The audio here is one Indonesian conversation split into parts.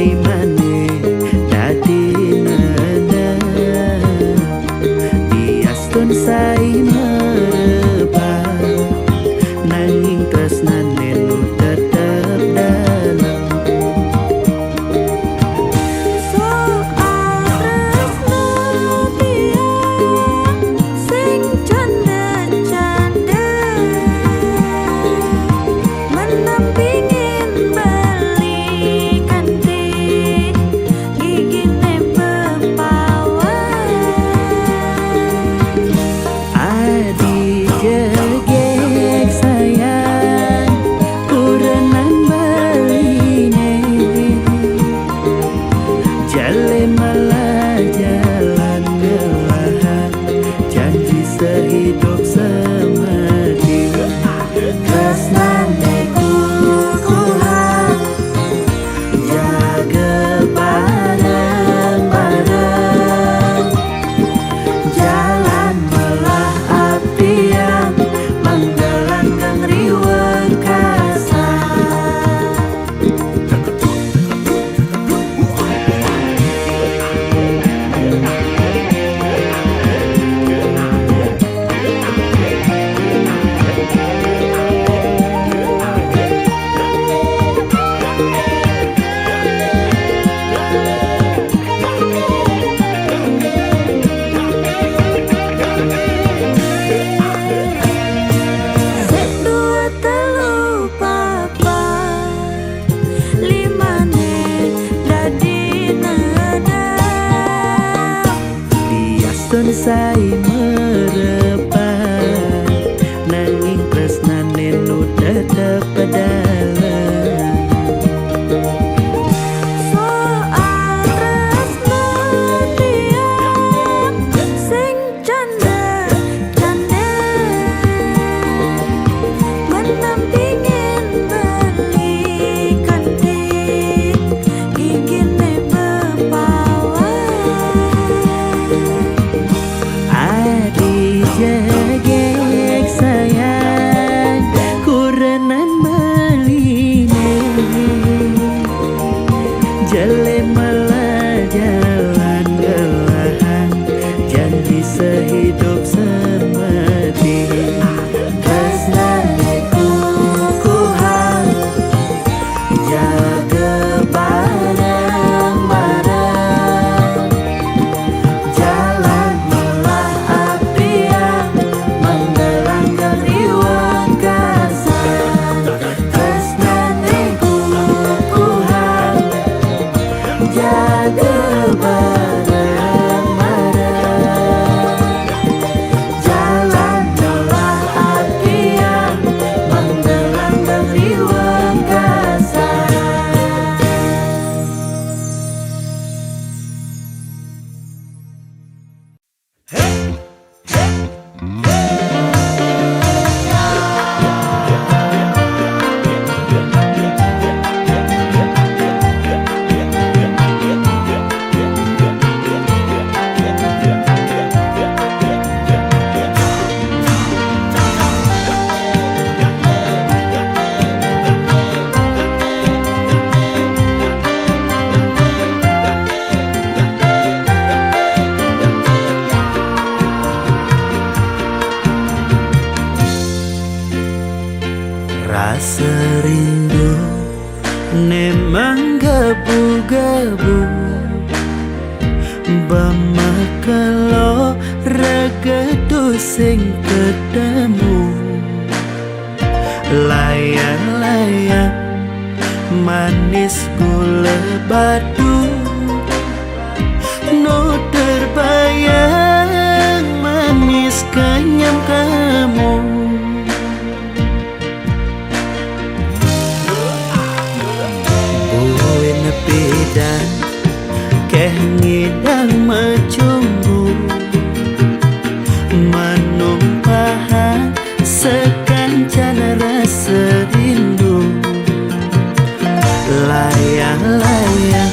limane dadi nana biastun sai merebah nanging tresnane nu tetep dalam. Sehidup semati tresnane kukuhan jaga bareng-bareng jalan belah api yang menggelanggang riweuh kasa. Sai merebah nanging tresnane nu tetep dalam. Soal tresno tiang sing canda-canda menampingin beli kantik gigine bepawan. Jegek sayang kurenan beline jele malah jalan gelahan janji sehidup semati tresnane kukuhan jaga bareng-bareng jalan belah api yang menggelanggang riweuh kasa. Tresnane kukuhan jaga bareng-bareng jalan belah api yang menggelanggang riweuh kasa. Rasa rindu nemang gabu-gabu bamakalo regedu sing ketemu layang-layang manis gula batu no terbayang manis kenyam kamu. Dan keh ngidang macungmu manumpahan sekancan rasa rindu layang-layang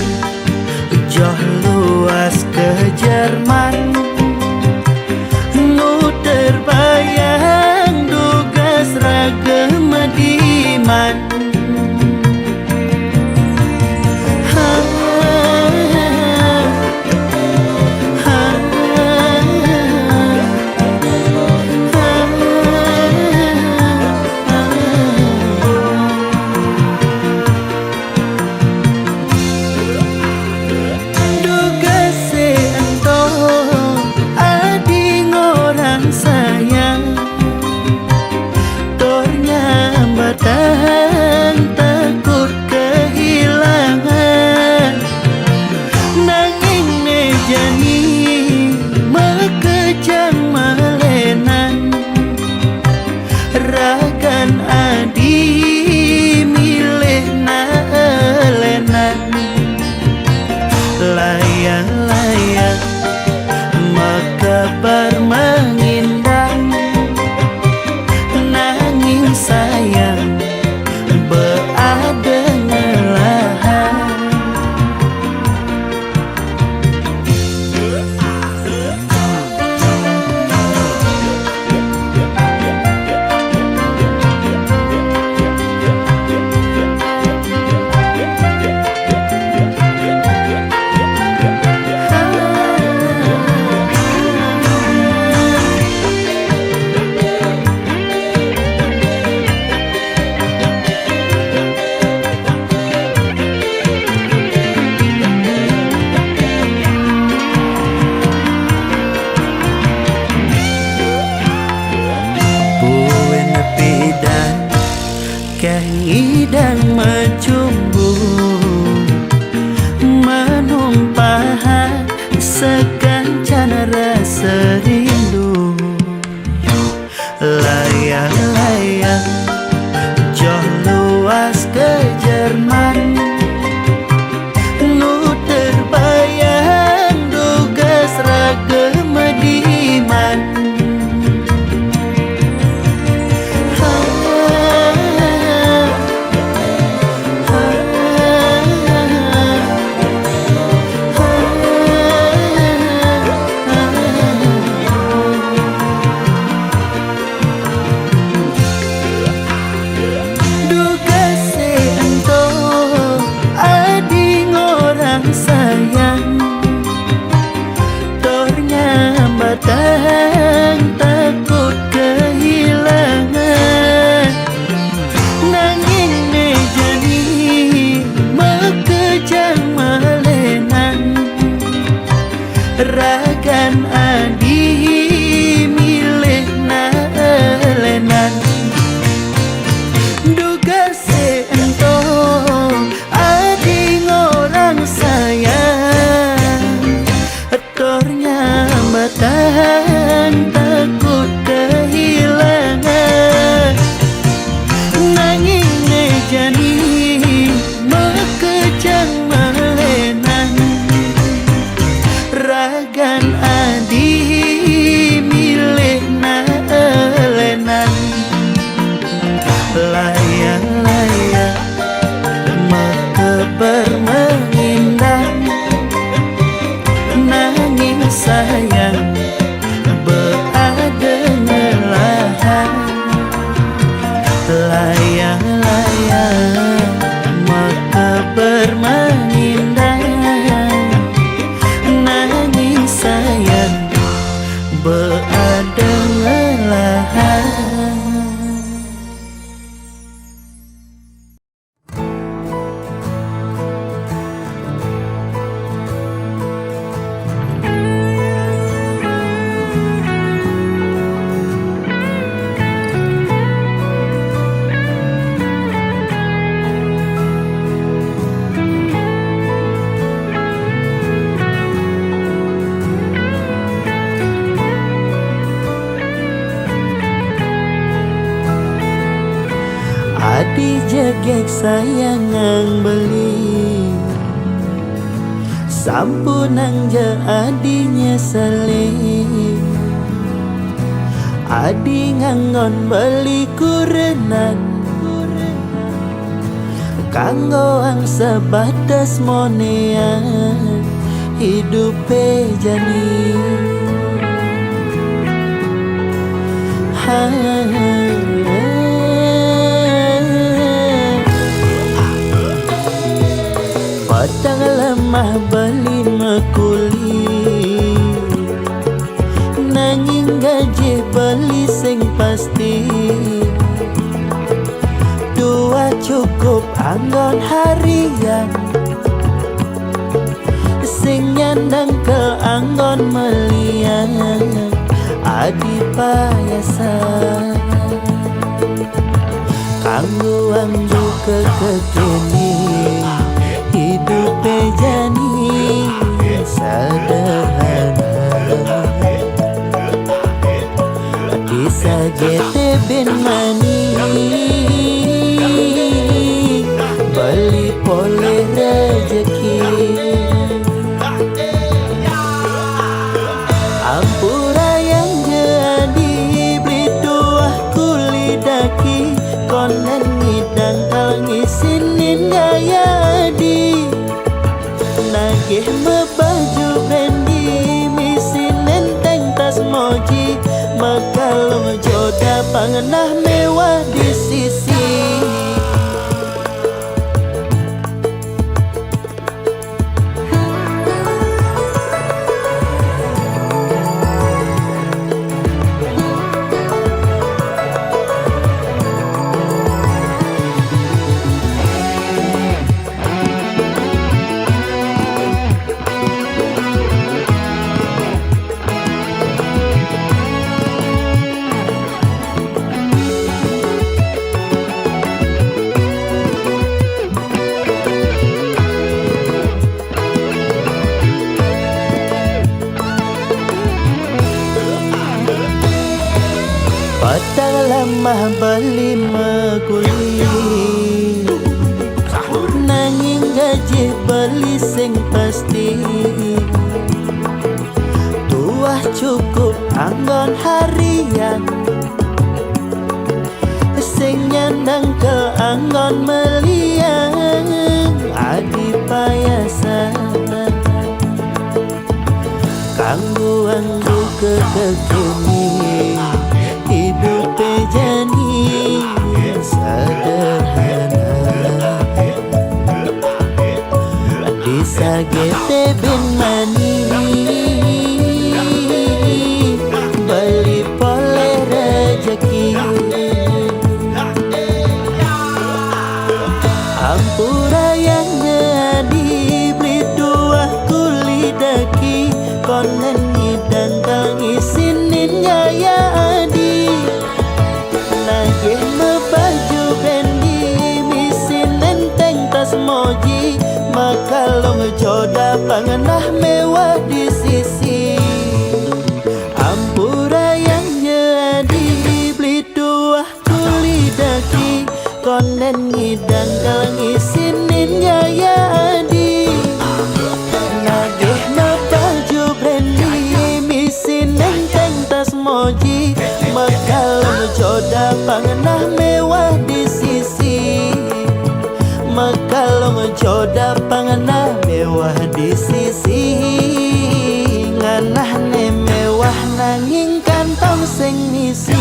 gek sayangang beli sampunang ja adinya saling adi ngangon beli kurenan kanggo ang sebatas monean hidup jani Padang lemah beli mekuli nanging gaji beli sing pasti dua cukup anggon harian sing nyandang ke anggon melian adi payasan kanggo anggo kekekeni hidup jani sederhana bisa gete ben mani beli pole rezeki ampura yang jadi beli dua kulidaki konen ngidang kal ngisinin gaya di nagih mebaju bendi misin nenteng tas moji makalong joda pangenah mewah di sisi Padang lemah beli mekuli nanging gaji beli sing pasti tuah cukup anggon harian sing nyandang ke anggon melian adi payasan kanggo anggo kekekeni hidup jani sederhana bisa gete ben mani beli pole rezeki ampura yang jadi beli dua kulidaki konen ngidang kang isinin gaya adi nagih mebaju bendi misin nenteng tas moji makalong joda pangenah mewah di sisi ampura yang jadi beli dua kulidaki konen ngidang kang isinin gaya adi nagih mebaju bendi misin nenteng tas moji makalong joda pangenah mewah di sisi makalong joda pangenah mewah di sisi nganah ne mewah nanging kantong sing ngisi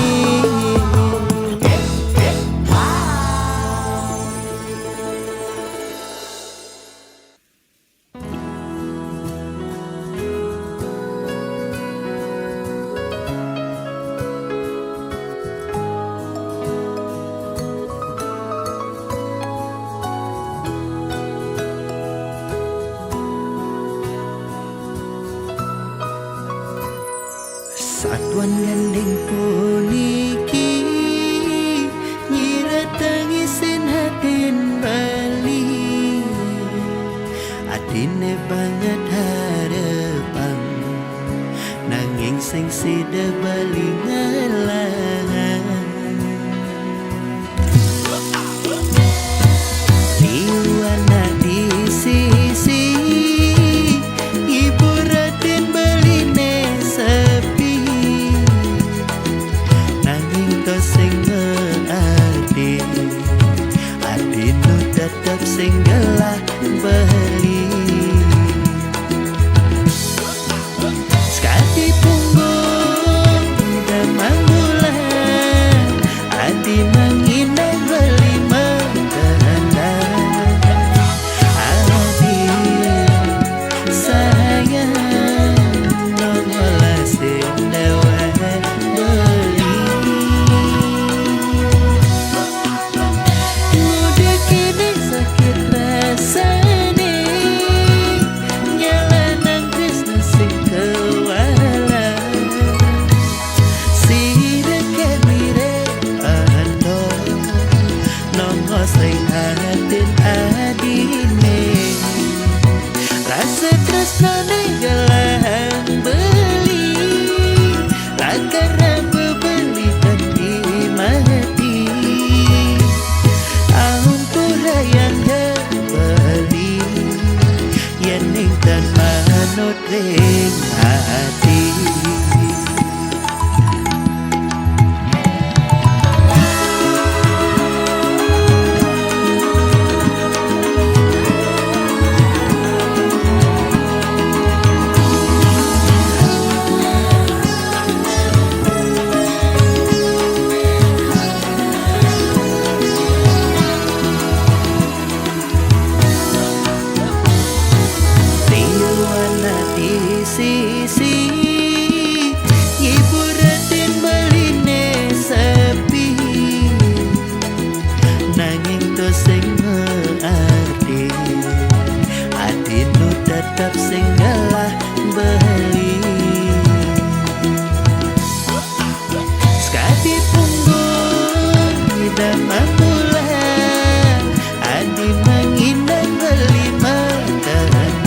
Satuan gandeng puniki nyira tangisin hatin bali adine banget harapan nanging sing sida bali ngalangan tresnane gelang beli lakara bebeli ganti mati ampura yang beli yen ning tan manut ring hati. Sisi iburatin beline sepi nanging to sing arti adinu tetap sing galah beli sekati punggung tidak mampulah adi mengindah beli makanan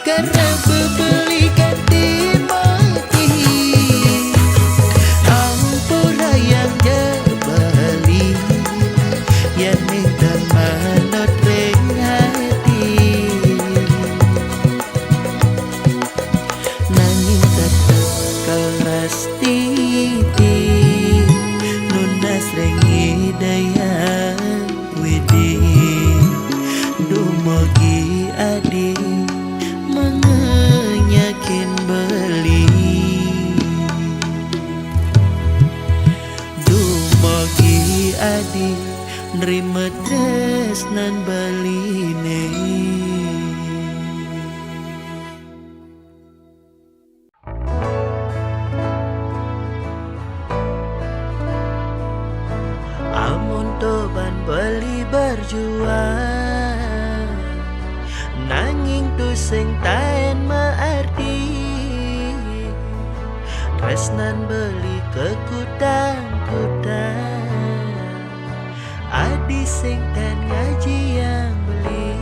karena bebeli ganti mati ampura yang jebali yang nintan manut ring hati nanging tetep keras titi nunas ring hidayah widi dumogi adi menyakin beli dumogi adi nerima tresnan beline. Amun toban beli berjuang nanging tu sing taen maarti tresnan beli kekutang-kutang adi sing tan ngaji yang beli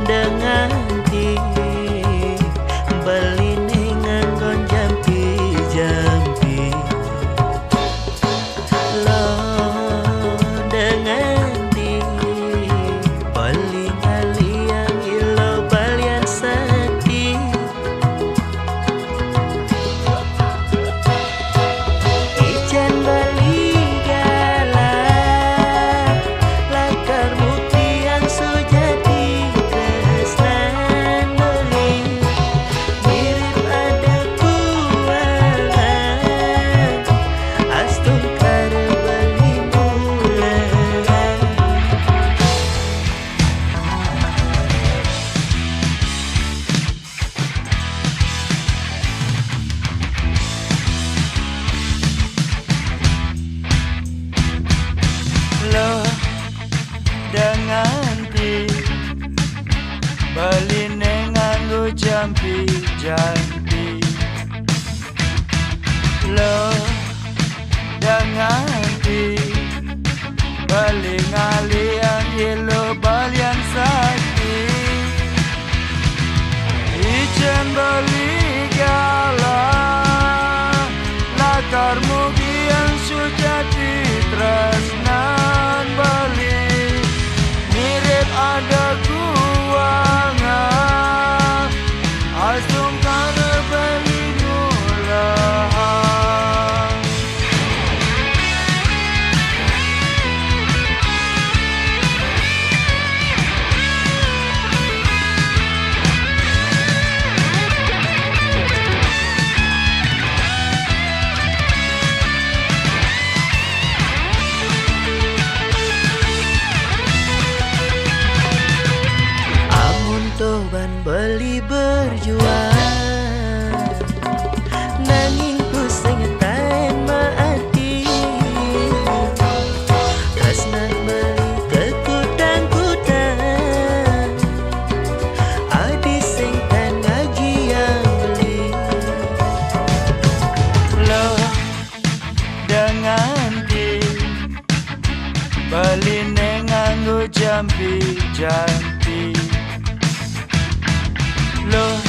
dengan jampi-jampi. Lo dengan ti baling-ali yang ilo balian sakti. Ijen beli gala lakar mugian sujati tresnan bali mirip ada guangan asum kare bali mulahan. Toban beli berjuang nanging pusing taen maati tresnan beli kekutang-kutang adi sing tan ngaji yang beli. Lo dengan ti beli nganggo jampi-jampi.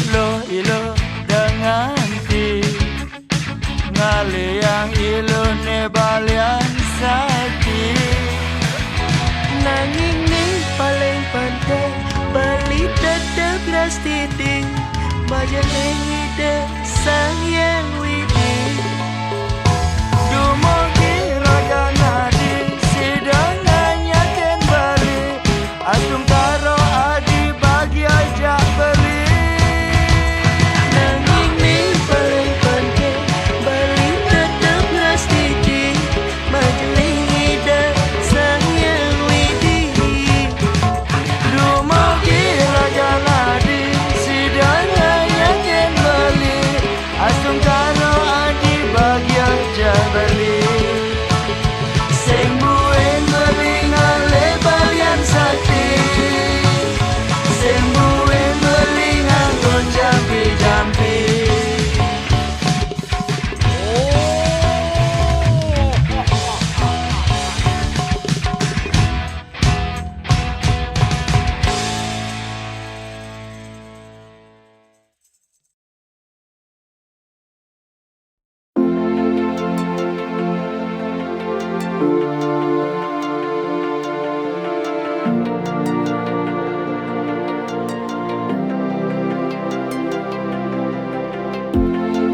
Lo ilo dengan ti ngali yang ilo ne balian sakti. Nanging ning paling penting bali tetep ras titik majeling ide sang yang widi. Dumugi raga nadi sidang nganyaken bali asum karo adi bagi aja beli.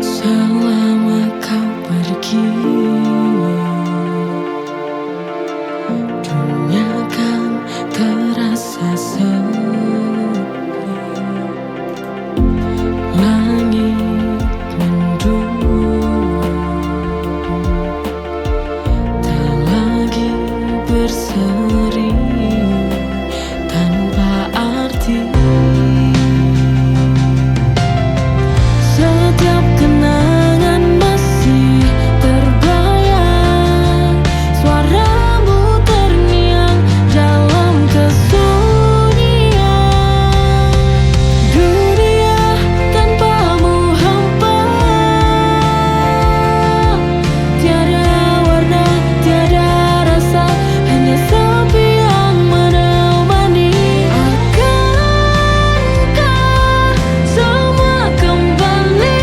Selama kau pergi, dunia kan terasa sepi. Langit mendung, tak lagi berseri tanpa arti. Setiap kenangan masih terbayang, suaramu terngiang dalam kesunyian. Dunia tanpamu hampa, tiada warna, tiada rasa, hanya sepi yang menemani. Akankah semua kembali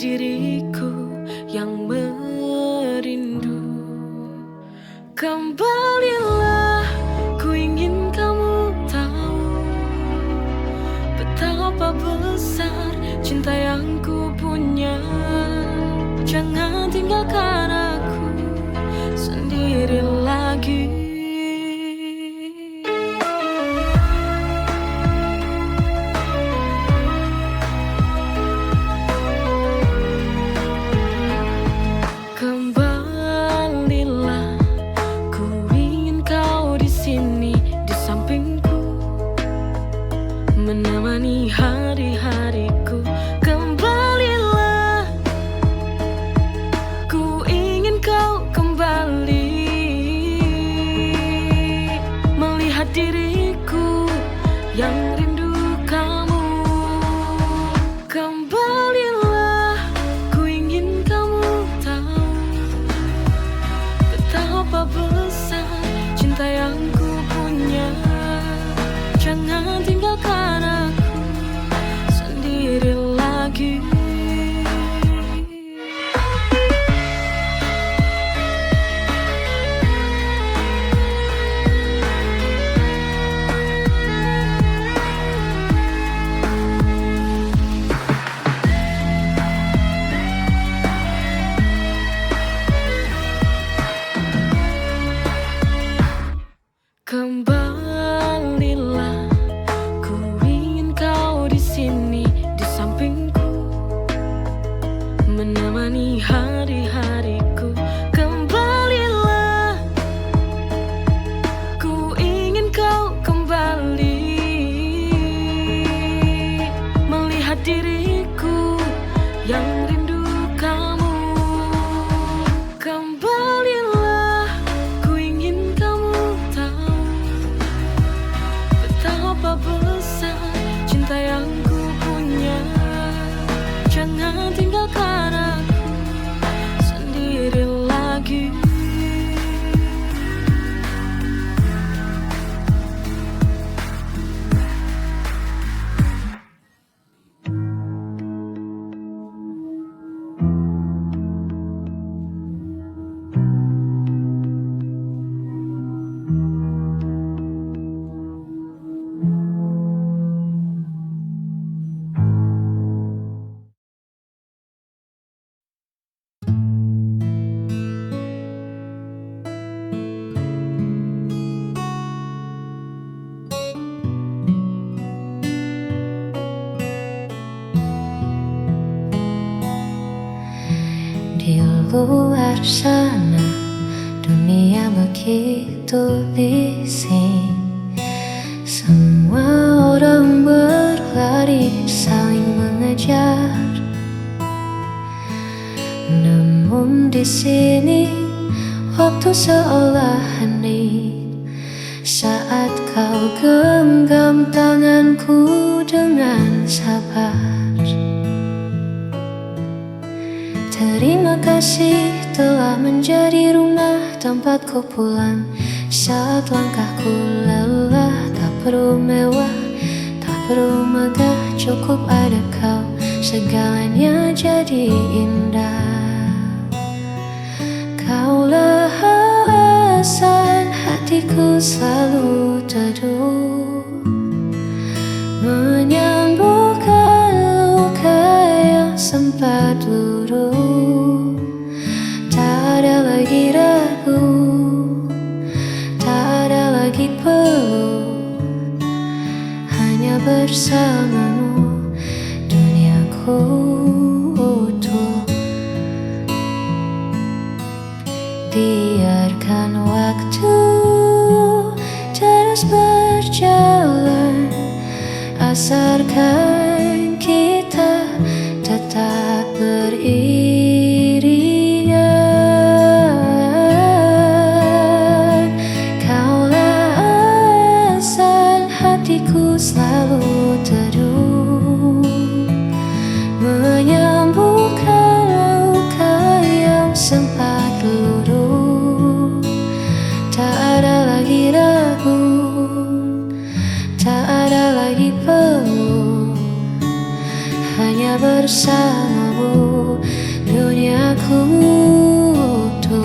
diriku yang merindu. Kembalilah, ku ingin kamu tahu betapa besar cinta yang ku punya. Jangan tinggalkan aku sendiri lagi. Kembalilah, ku ingin kau di sini di sampingku, menemani hari-hariku. Kembalilah, ku ingin kau kembali, melihat diriku yang rindu kamu. Kembalilah, ku ingin kamu tahu betapa besar cinta yang ku punya. Jangan tinggalkan aku sendiri lagi. Kembalilah, ku ingin kau di sini di sampingku, menemani hari-hariku. Kembalilah, ku ingin kau kembali, melihat diriku yang rindu kamu. Kembalilah, ku ingin kamu tahu betapa besar cinta yang ku punya. Jangan tinggalkan aku sendiri lagi. Di luar sana dunia begitu bising, semua orang berlari saling mengejar. Namun di sini waktu seolah hening saat kau genggam tanganku dengan sabar. Terima kasih telah menjadi rumah tempatku pulang saat langkahku lelah. Tak perlu mewah, tak perlu megah, cukup ada kau, segalanya jadi indah. Kaulah alasan hatiku selalu teduh, menyembuhkan luka yang sempat luruh. Tak ada lagi ragu, tak ada lagi peluh, hanya bersamamu duniaku utuh. Biarkan waktu terus berjalan, asarkan kita tetap beriringan. Kaulah alasan hatiku selalu teduh, menyembuhkan luka yang sempat luruh. Tak ada lagi ragu, tak ada lagi peluh, hanya bersamamu duniaku utuh.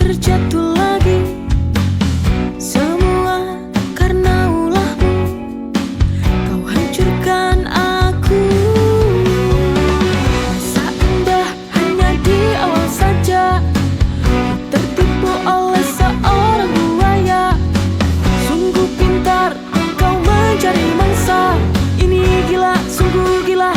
Terjatuh lagi, semua karena ulahmu. Kau hancurkan aku. Masa indah hanya di awal saja. Ku tertipu oleh seorang buaya. Sungguh pintar kau mencari mangsa. Ini gila, sungguh gila.